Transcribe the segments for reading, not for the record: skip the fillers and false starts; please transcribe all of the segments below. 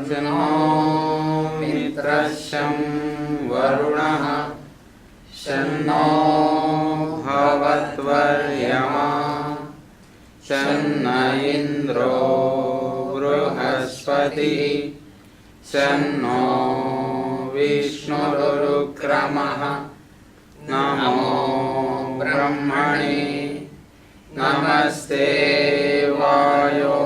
तन्नो मित्रशं वरुणः शन्नो भवत्वर्यमा शन्न इन्द्रो बृहस्पतिः शन्नो विष्णुरुक्रमः नमो ब्रह्मणे नमस्ते वायो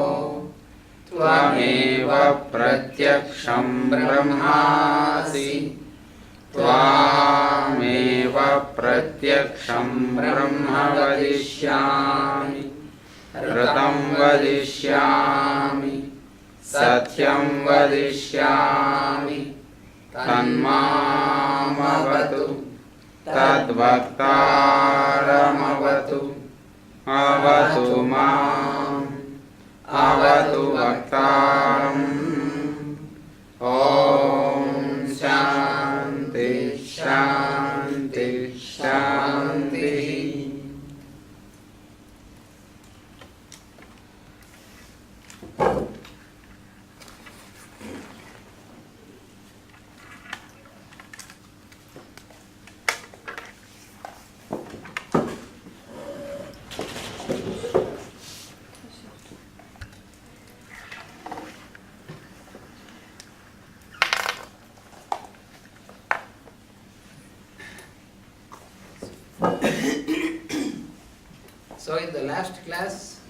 त्वमेव प्रत्यक्षं ब्रह्मासि त्वामेव प्रत्यक्षं ब्रह्म वदिष्यामि ऋतं वदिष्यामि सत्यं वदिष्यामि तन्मामवतु तद्वक्तारमवतु अवतु माम् अवतु वक्तारम् ॐ शान्ति शान्ति शान्तिः. So in the last class,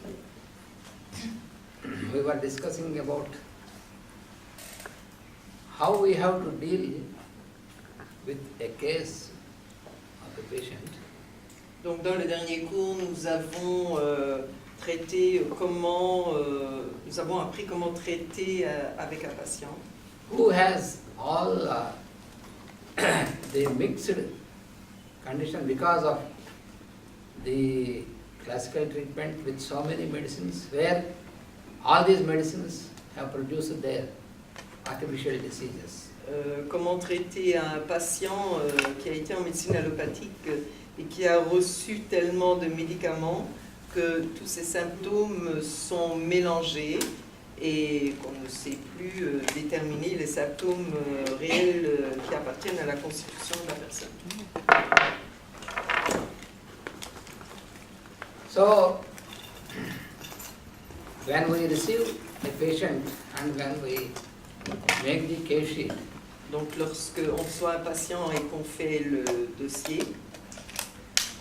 we were discussing about how we have to deal with a case of a patient. Donc dans le dernier cours, nous avons traité nous avons appris comment traiter avec un patient Who has all the mixed condition because of the classical treatment with so many medicines, where all these medicines have produced their artificial diseases. Comment traiter un patient qui a été en médecine allopathique et qui a reçu tellement de médicaments que tous ces symptômes sont mélangés et qu'on ne sait plus déterminer les symptômes réels qui appartiennent à la constitution de la personne. So, when we receive a patient and when we make the case sheet, donc lorsque on reçoit un patient et qu'on fait le dossier,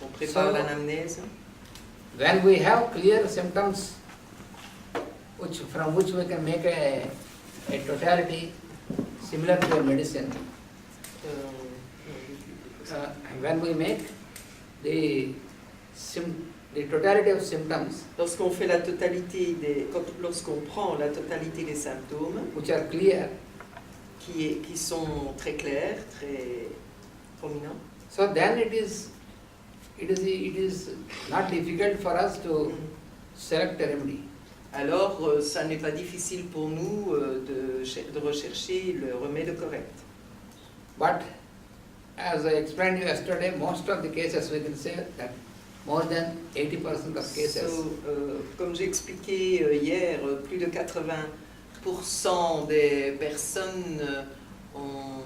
on prépare l'anamnèse. When we have clear symptoms from which we can make a totality similar to a medicine, when we make the totality of symptoms, lorsqu'on fait lorsqu'on prend la totalité des symptômes, which are clear, qui sont très clairs, très prominents, so then it is not difficult for us to select a remedy. Alors, ça n'est pas difficile pour nous de rechercher le remède correct. But as I explained yesterday, most of the cases we can say that more than 80% of cases. So, comme j'ai expliqué hier, plus de 80% des personnes ont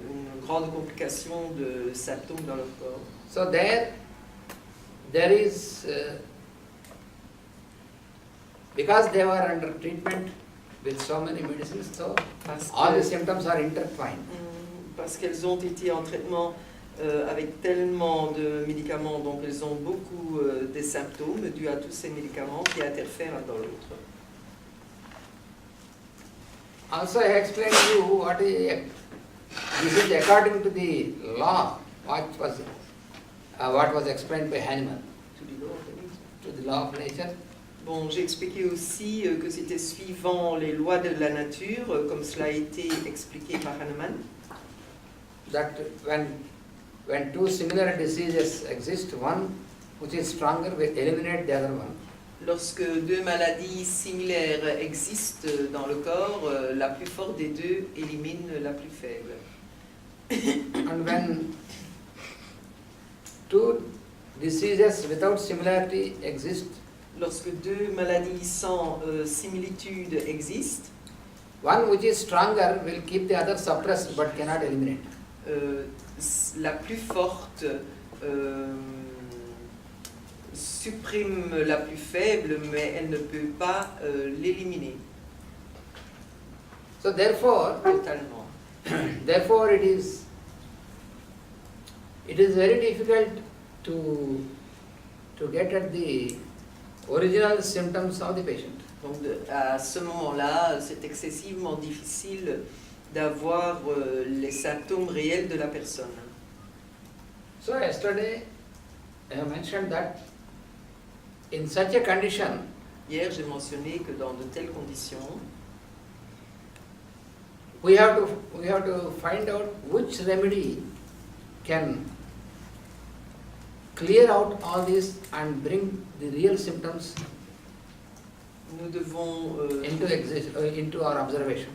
une grande complication de symptômes dans leur corps. So there is, because they were under treatment with so many medicines, so all the symptoms are intertwined. Parce qu'elles ont été en traitement avec tellement de médicaments, donc elles ont beaucoup de symptômes dus à tous ces médicaments qui interfèrent l'un dans l'autre. Also I explained to you what is, this is according to the law, what was explained by Hahnemann, to the law of nature. Bon, j'ai expliqué aussi que c'était suivant les lois de la nature, comme cela a été expliqué par Hahnemann. That when two similar diseases exist, one which is stronger will eliminate the other one. Lorsque deux maladies similaires existent dans le corps, la plus forte des deux élimine la plus faible. And when two diseases without similarity exist, lorsque deux maladies sans similitude existent, one which is stronger will keep the other suppressed but cannot eliminate. La plus forte supprime la plus faible, mais elle ne peut pas l'éliminer So therefore, totalement. therefore it is very difficult to get at the original symptoms of the patient. Donc à ce moment-là, c'est excessivement difficile d'avoir les symptômes réels de la personne. So yesterday I have mentioned that in such a condition, Hier, j'ai mentionné que dans de telles conditions, we have to find out which remedy can clear out all this and bring the real symptoms nous devons, into our observation.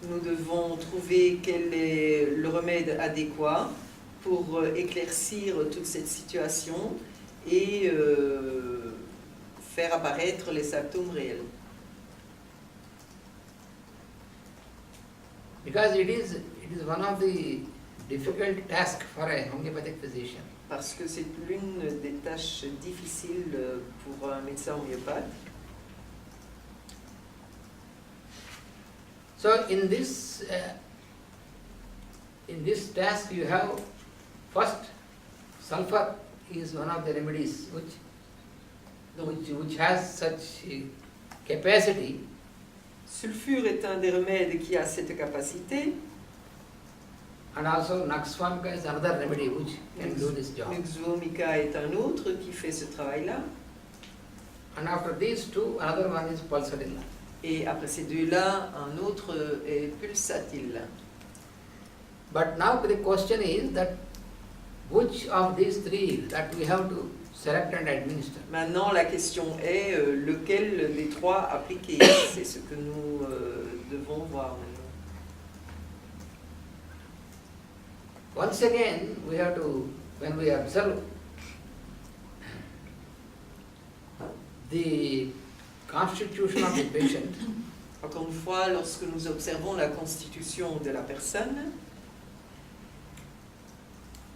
nous devons trouver quel est le remède adéquat pour éclaircir toute cette situation et faire apparaître les symptômes réels. Because it is one of the difficult tasks for a homeopathic physician. Parce que c'est l'une des tâches difficiles pour un médecin homéopathe. So in this task you have first sulfur is one of the remedies which has such capacity. Sulfure est un des remèdes qui a cette capacité. And also Naxvanka is another remedy which can do this job. Nuxvomica est un autre qui fait ce travail-là. And after these two, another one is pulsatilla. Et après ces deux-là, un autre est pulsatile. But now the question is that which of these three that we have to select and administer. Maintenant, la question est lequel des trois appliquer. C'est ce que nous devons voir maintenant. Once again, we have to, when we observe the constitution of the patient, Encore une fois, lorsque nous observons la constitution de la personne,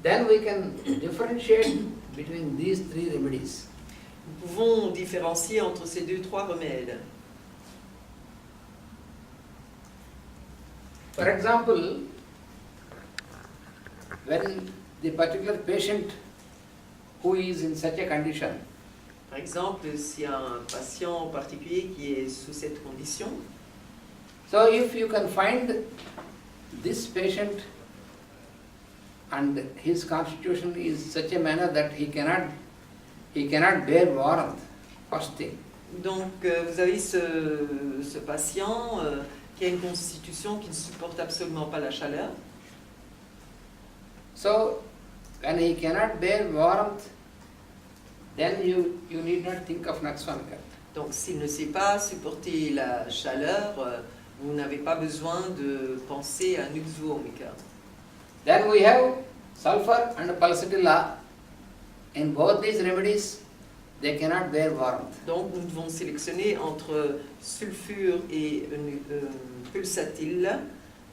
then we can differentiate between these three remedies. nous pouvons différencier entre ces trois remèdes. For example, when the particular patient who is in such a condition, Par exemple, s'il y a un patient en particulier qui est sous cette condition, so if you can find this patient and his constitution is such a manner that he cannot bear warmth, first thing. donc vous avez ce patient qui a une constitution qui ne supporte absolument pas la chaleur. So when he cannot bear warmth, then you need not think of Naxvanka. Donc s'il ne sait pas supporter la chaleur, vous n'avez pas besoin de penser à Nuxvomica. Then we have sulfur and pulsatilla. In both these remedies, they cannot bear warmth. Donc nous devons sélectionner entre sulfure et pulsatile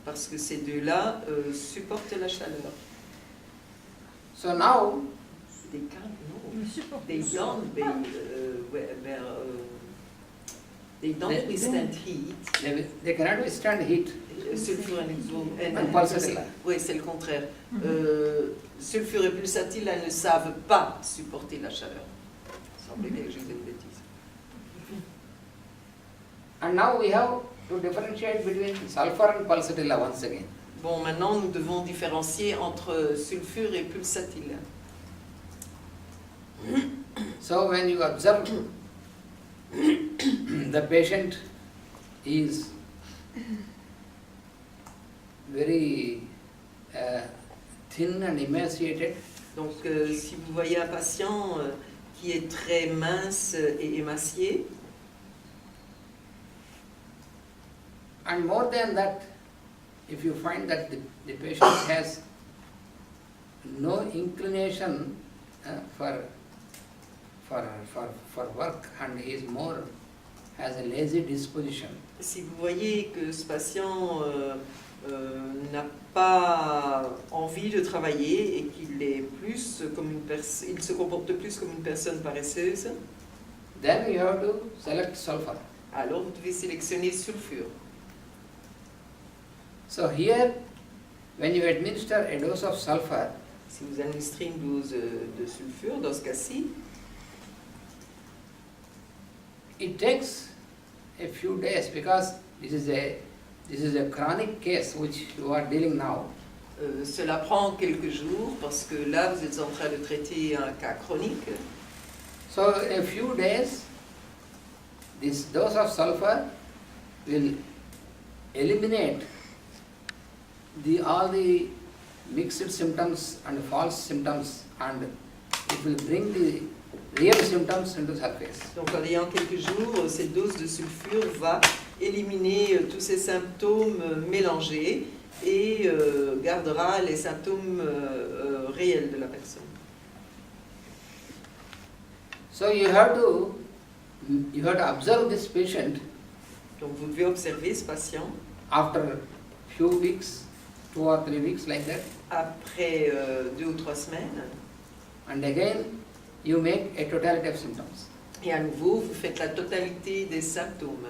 parce que ces deux-là supportent la chaleur. So now, They can't, no. They don't, they don't withstand heat. they cannot withstand heat. Sulfure et And pulsatilla. Oui, c'est le contraire. Sulfure et pulsatile, elles ne savent pas supporter la chaleur. Il semblait bien que j'ai fait une bêtise. And now we have to differentiate between sulfur and pulsatilla once again. Bon, maintenant nous devons différencier entre sulfure et pulsatile. So when you observe the patient is very thin and emaciated, Donc si vous voyez un patient qui est très mince et émacié, and more than that, if you find that the patient has no inclination for work and he is more has a lazy disposition, Si vous voyez que ce patient n'a pas envie de travailler et qu'il est plus comme il se comporte plus comme une personne paresseuse, then you have to select sulfur. alors vous devez sélectionner sulfure. So here, when you administer a dose of sulfur, Si vous administrez une dose de sulfure, dans ce cas-ci, it takes a few days because this is a chronic case which you are dealing now. cela prend quelques jours parce que là vous êtes en train de traiter un cas chronique. So in a few days, this dose of sulfur will eliminate all the mixed symptoms and false symptoms, and it will bring the real symptoms into surface. Donc en ayant quelques jours, cette dose de sulfure va éliminer tous ces symptômes mélangés et gardera les symptômes réels de la personne. So you have to observe this patient Donc vous devez observer ce patient after few weeks, 2 or 3 weeks like that, après 2 ou 3 semaines. and again you make a totality of symptoms. Et à nouveau, vous faites la totalité des symptômes.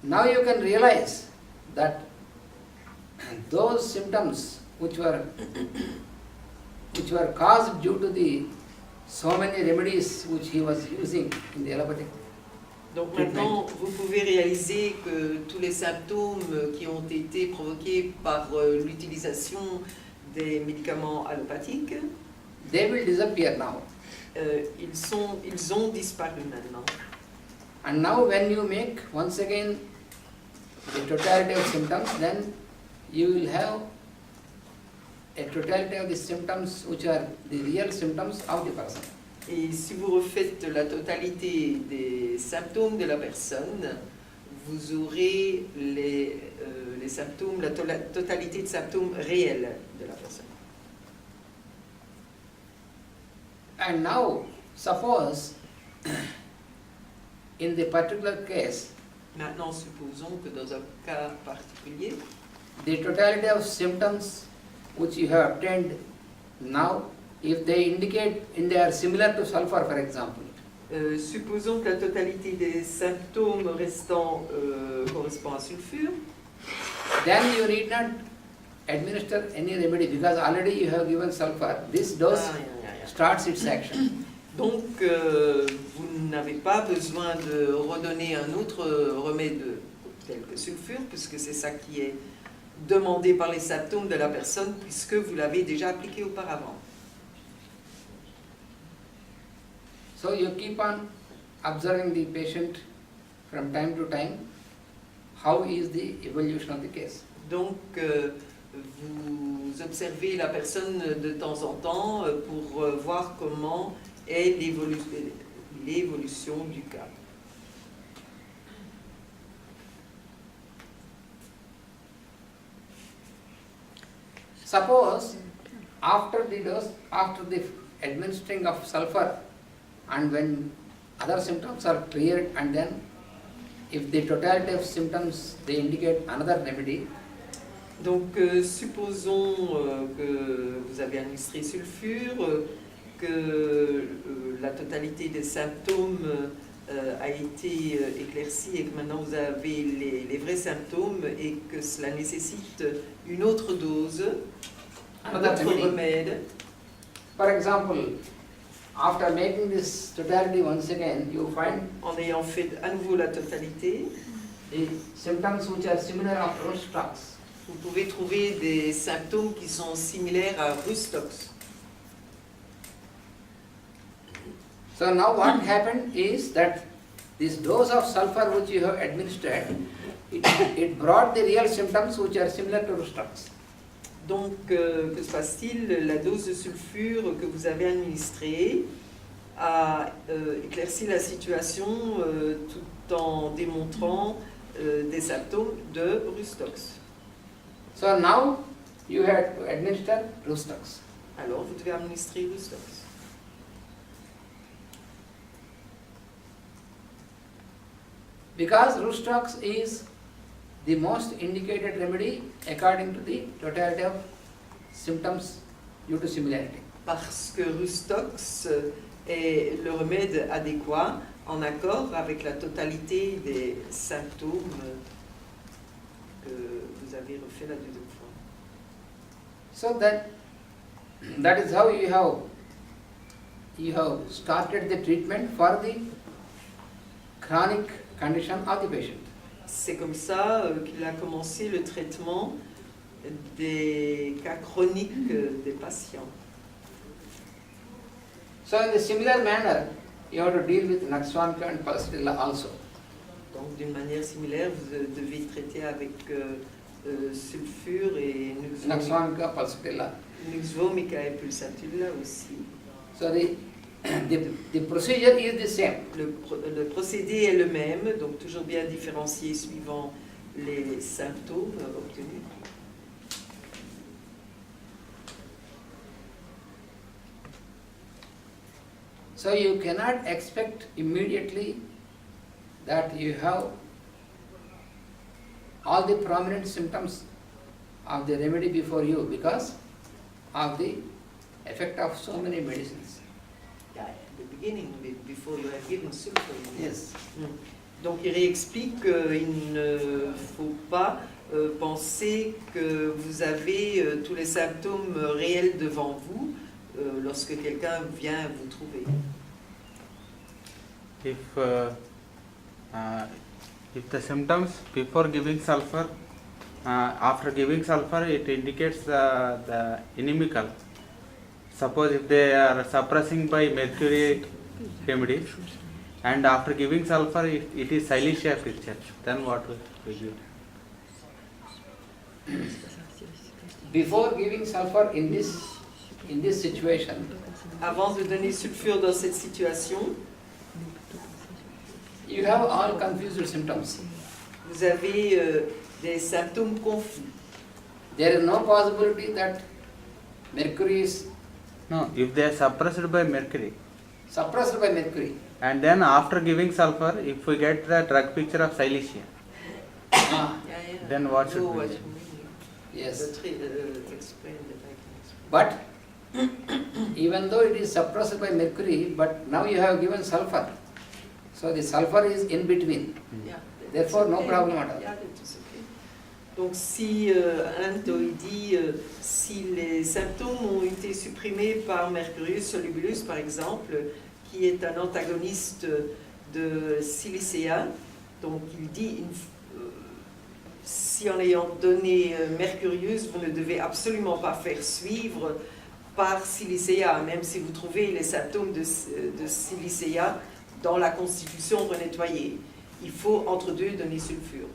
Now you can realize that those symptoms which were caused due to the so many remedies which he was using in the allopathic. Donc maintenant, vous pouvez réaliser que tous les symptômes qui ont été provoqués par l'utilisation des médicaments allopathiques, They will disappear now. ils ont disparu maintenant. And now when you make once again the totality of symptoms, then you will have a totality of the symptoms which are the real symptoms of the person. Et si vous refaites la totalité des symptômes de la personne, vous aurez les symptômes, la totalité de symptômes réels de la personne. And now, suppose in the particular case, Maintenant, supposons que dans un cas particulier, the totality of symptoms which you have obtained now, if they are similar to sulfur, for example, supposons que la totalité des symptômes restants correspond à sulfure, then you need not administer any remedy because already you have given sulfur. This dose starts its action. donc vous n'avez pas besoin de redonner un autre remède tel que sulfure, puisque c'est ça qui est demandé par les symptômes de la personne, puisque vous l'avez déjà appliqué auparavant. So you keep on observing the patient from time to time. How is the evolution of the case? Donc vous observez la personne de temps en temps pour voir comment est l'évolution du cas. Suppose after the administering of sulfur, and when other symptoms are cleared, and then if the totality of symptoms they indicate another remedy. Donc supposons que vous avez administré sulfure, que la totalité des symptômes a été éclaircie et que maintenant vous avez les vrais symptômes et que cela nécessite une autre dose, un autre remède. For example, after making this totality once again, you find En ayant fait à nouveau la totalité, the symptoms which are similar of Roux-Strauss. vous pouvez trouver des symptômes qui sont similaires à Roux-Strauss. So now what happened is that this dose of sulfur which you have administered, it brought the real symptoms which are similar to Roux-Strauss. Donc, que se passe-t-il? La dose de sulfure que vous avez administrée a éclairci la situation tout en démontrant des symptômes de Roux-Strauss. So now you have to administer Roux-Strauss. Alors, vous devez administrer Roux-Strauss. Because root stocks is the most indicated remedy according to the totality of symptoms due to similarity. Parce que Rustox est le remède adéquat en accord avec la totalité des symptômes que vous avez refait la deuxième fois. So that is how you have started the treatment for the chronic condition of the patient. C'est comme ça qu'il a commencé le traitement des cas chroniques des patients. So in a similar manner, you have to deal with Naxvanka and Pulsatilla also. Donc d'une manière similaire, vous devez traiter avec sulfure et Naxvanka, Pulsatilla. Nuxvomica et Pulsatilla aussi. So the procedure is the same. Le procédé est le même, donc toujours bien différencié suivant les symptômes obtenus. So you cannot expect immediately that you have all the prominent symptoms of the remedy before you because of the effect of so many medicines. Yeah, at the beginning, before you have given sulfur. Yes. Donc il réexplique qu'il ne faut pas penser que vous avez tous les symptômes réels devant vous lorsque quelqu'un vient vous trouver. If the symptoms before giving sulfur, after giving sulfur, it indicates the inimical. Suppose if they are suppressing by mercury remedies, and after giving sulfur, it is silicea picture, then what will be? Before giving sulfur in this situation, Avant de donner sulfure dans cette situation, you have all confused symptoms. vous avez des symptômes confus. There is no possibility that mercury is No, if they are suppressed by mercury, suppressed by mercury. and then after giving sulfur, if we get the drug picture of silicea, then what should No, we what do? you mean. Yes. Explain that I can explain. But even though it is suppressed by mercury, but now you have given sulfur. So the sulfur is in between. Yeah, Therefore, no okay. problem at all. Yeah, that is okay. Donc si Anto dit si les symptômes ont été supprimés par Mercurius solubilus par exemple, qui est un antagoniste de silicea, donc il dit si en ayant donné Mercurius, vous ne devez absolument pas faire suivre par silicea, même si vous trouvez les symptômes de silicea dans la constitution renettoyée. Il faut entre deux donner sulfure.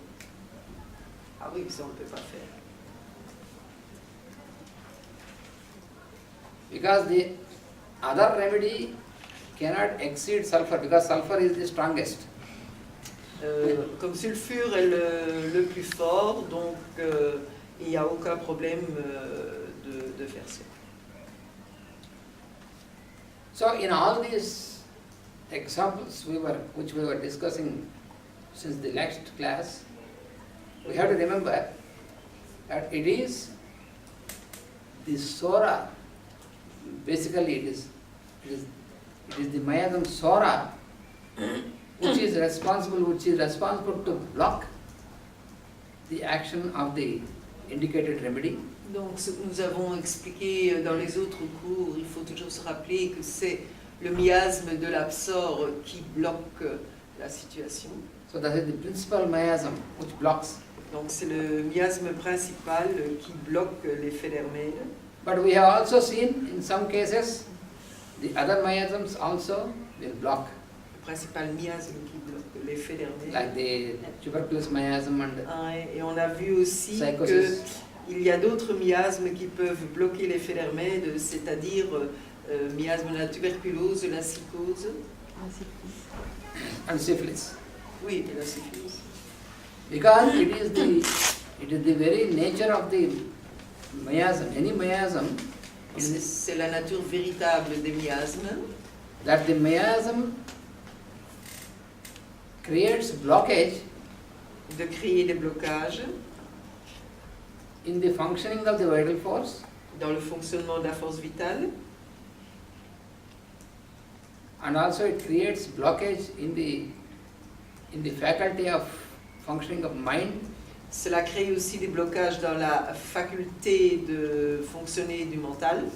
Ah oui, ça on ne peut pas faire. Because the other remedy cannot exceed sulfur because sulfur is the strongest. Comme sulfure est le plus fort, donc il n'y a aucun problème de faire ça. So in all these examples which we were discussing since the last class, we have to remember that it is the sora, basically it is the miasm sora which is responsible to block the action of the indicated remedy. Donc ce que nous avons expliqué dans les autres cours, il faut toujours se rappeler que c'est le miasme de l'absor qui bloque la situation. So that is the principal miasm which blocks. Donc c'est le miasme principal qui bloque l'effet d'Hermel. But we have also seen in some cases the other miasms also will block, Le principal miasme qui bloque l'effet d'Hermel. like the tuberculous miasm and Et on a vu aussi psychosis. qu'il y a d'autres miasmes qui peuvent bloquer l'effet d'Hermel, c'est-à-dire miasme de la tuberculose, de la psychose. And syphilis. Oui, et la syphilis. Because it is the very nature of the miasm, any miasm, C'est la nature véritable des miasmes, that the miasm creates blockage de créer des blocages in the functioning of the vital force dans le fonctionnement de la force vitale, and also it creates blockage in the faculty of functioning of mind. cela crée aussi des blocages dans la faculté de fonctionner du mental,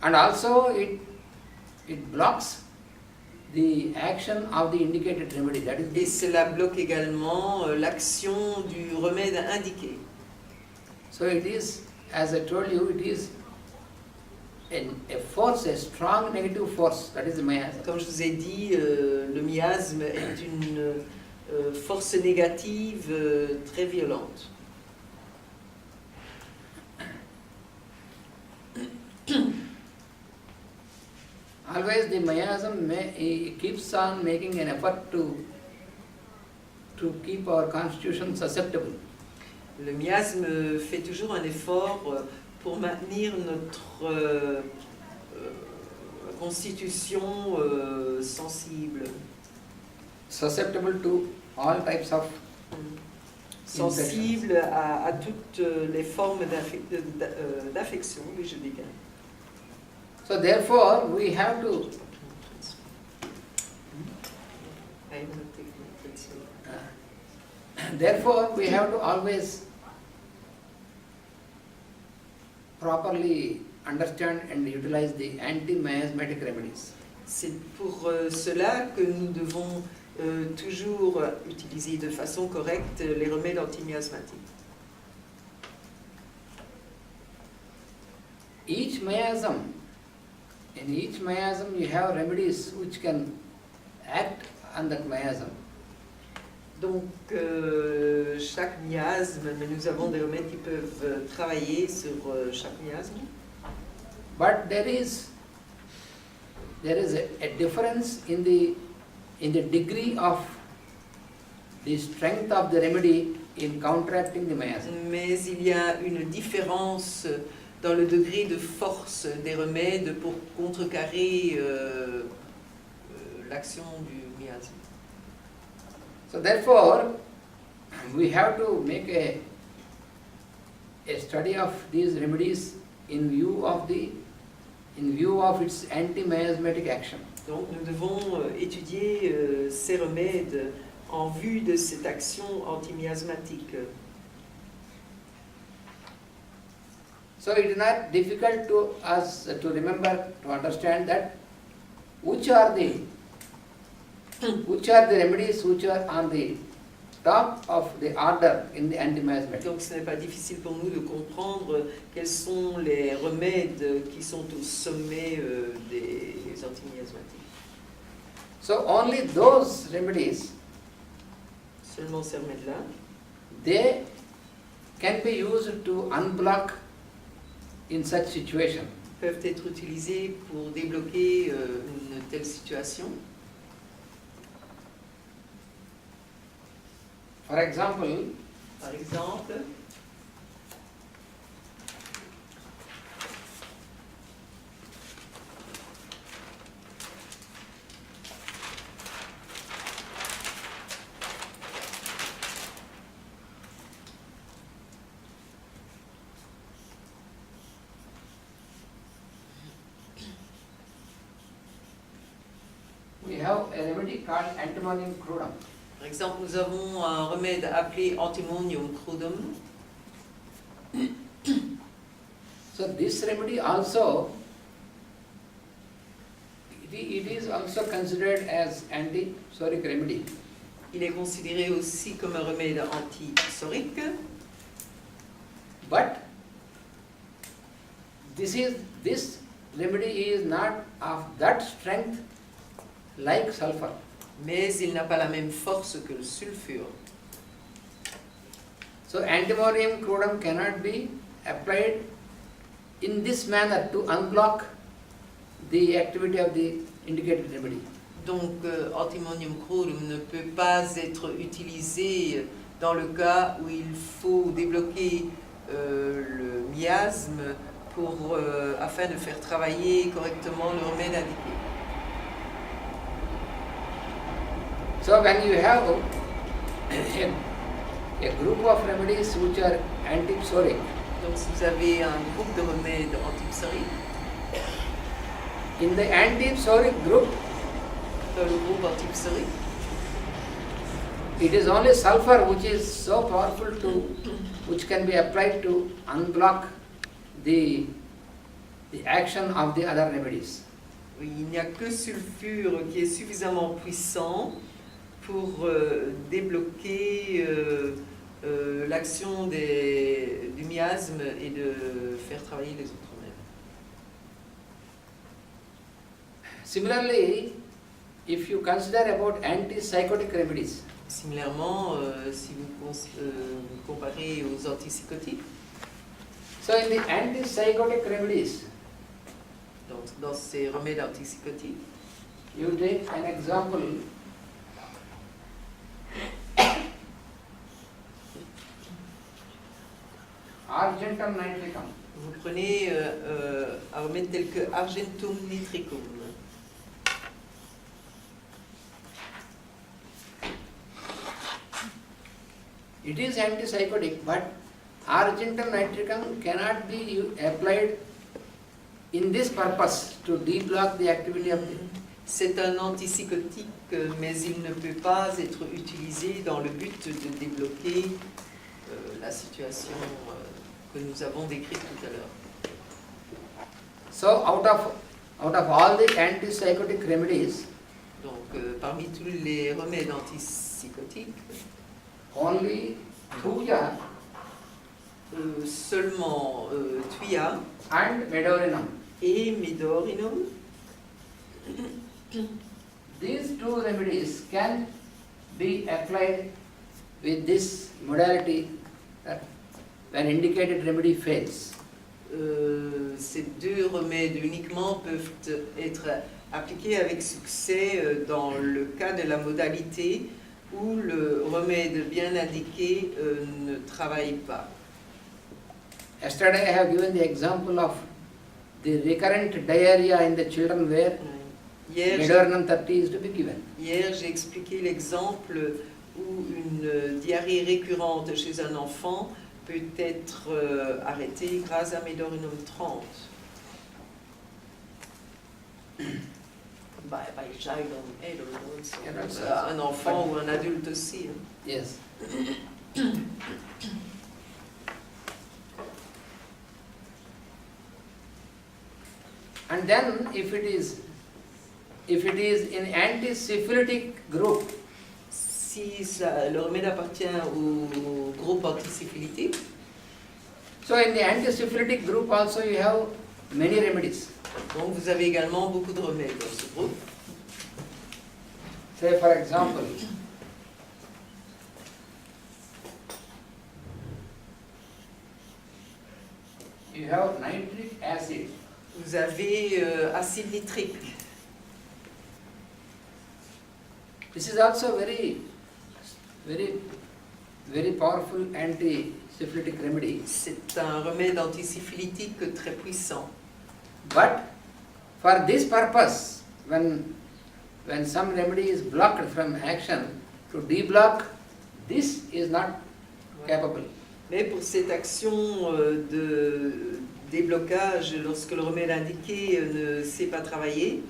And also it blocks the action of the indicated remedy. That is et cela bloque également l'action du remède indiqué. so it is, as I told you, it is a force, a strong negative force. That is the miasma. Comme je vous ai dit, le miasme est une force négative très violente. Always the miasm keeps on making an effort to keep our constitution susceptible. Le miasme fait toujours un effort pour maintenir notre constitution sensible. Susceptible to all types of Sensible à toutes les formes d'affection, oui, je dis bien. So therefore we have to always properly understand and utilize the anti-miasmatic remedies. C'est pour cela que nous devons toujours utiliser de façon correcte les remèdes antimiasmatiques. In each miasm you have remedies which can act on that miasm. Donc, chaque miasme, mais nous avons des remèdes qui peuvent travailler sur chaque miasme. But there is a difference in the degree of the strength of the remedy in counteracting the miasm. Mais il y a une différence dans le degré de force des remèdes pour contrecarrer l'action du miasme. So therefore, we have to make a study of these remedies in view of its anti-miasmatic action. Donc nous devons étudier ces remèdes en vue de cette action antimiasmatique. So it is not difficult to us to remember, to understand that which are the remedies which are on the top of the order in the anti-miasmatic. Donc ce n'est pas difficile pour nous de comprendre quels sont les remèdes qui sont au sommet des antimiasmatiques. So only those remedies, Seulement ces remèdes-là, they can be used to unblock in such situation. peuvent être utilisés pour débloquer une telle situation. For example, Par exemple, we have a remedy called antimonium crudum. Par exemple, nous avons un remède appelé Antimonium crudum. So this remedy also, it is also considered as anti-psoric remedy. Il est considéré aussi comme un remède antipsorique, But this remedy is not of that strength like sulfur. mais il n'a pas la même force que le sulfure. So antimonium crudum cannot be applied in this manner to unblock the activity of the indicated remedy. Donc, Antimonium crudum ne peut pas être utilisé dans le cas où il faut débloquer le miasme afin de faire travailler correctement le remède indiqué. So when you have a group of remedies which are antipsoric, Donc si vous avez un groupe de remèdes antipsoriques, in the antipsoric group, dans le groupe antipsorique, it is only sulfur which is so powerful which can be applied to unblock the action of the other remedies. oui, il n'y a que sulfure qui est suffisamment puissant pour débloquer l'action du miasme et de faire travailler les autres remèdes. Similarly, if you consider about antipsychotic remedies, Similairement, si vous comparez aux antipsychotiques, so in the antipsychotic remedies, donc dans ces remèdes antipsychotiques, you take an example. Argentum nitricum. vous prenez un remède tel que Argentum nitricum. It is antipsychotic, but argentum nitricum cannot be applied in this purpose to deblock the activity of the. C'est un antipsychotique, mais il ne peut pas être utilisé dans le but de débloquer la situation que nous avons décrite tout à l'heure. So out of all the antipsychotic remedies, Donc, parmi tous les remèdes antipsychotiques, only thuja seulement Thuya and medorinum. et Medorinum, These two remedies can be applied with this modality that when indicated remedy fails. Ces deux remèdes uniquement peuvent être appliqués avec succès dans le cas de la modalité où le remède bien indiqué ne travaille pas. Yesterday I have given the example of the recurrent diarrhea in the children where medorinum 30 is to be given. Hier, j'ai expliqué l'exemple où une diarrhée récurrente chez un enfant peut être arrêtée grâce à Medorinum 30. By child or adult, un enfant ou un adulte aussi. Yes. And then if it is in anti-syphilitic group, Si le remède appartient au groupe antisyphilitique, so in the anti-syphilitic group also you have many remedies. donc vous avez également beaucoup de remèdes dans ce groupe. Say for example, you have nitric acid. Vous avez acide nitrique. This is also very powerful anti-syphilitic remedy. C'est un remède antisyphilitique très puissant. But for this purpose, when some remedy is blocked from action, to deblock, this is not capable. Mais pour cette action de déblocage, lorsque le remède indiqué ne sait pas travailler,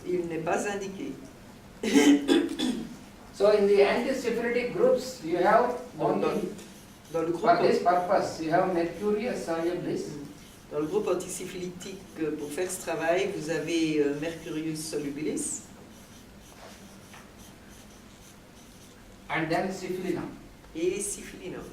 il n'est pas indiqué. So in the anti-syphilitic groups, you have only, Dans le for this groupe, purpose, you have mercurius solubilis. dans le groupe antisyphilitique, pour faire ce travail, vous avez Mercurius solubilis And then syphilinum. et Syphilinum.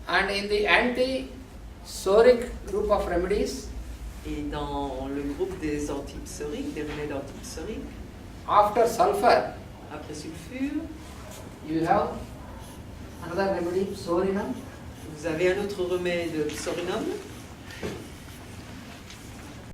And in the anti-psoric group of remedies, Et dans le groupe des antipsoriques, des remèdes antipsoriques, after sulfur, après sulfure, you have another remedy, psorinum. vous avez un autre remède, psorinum,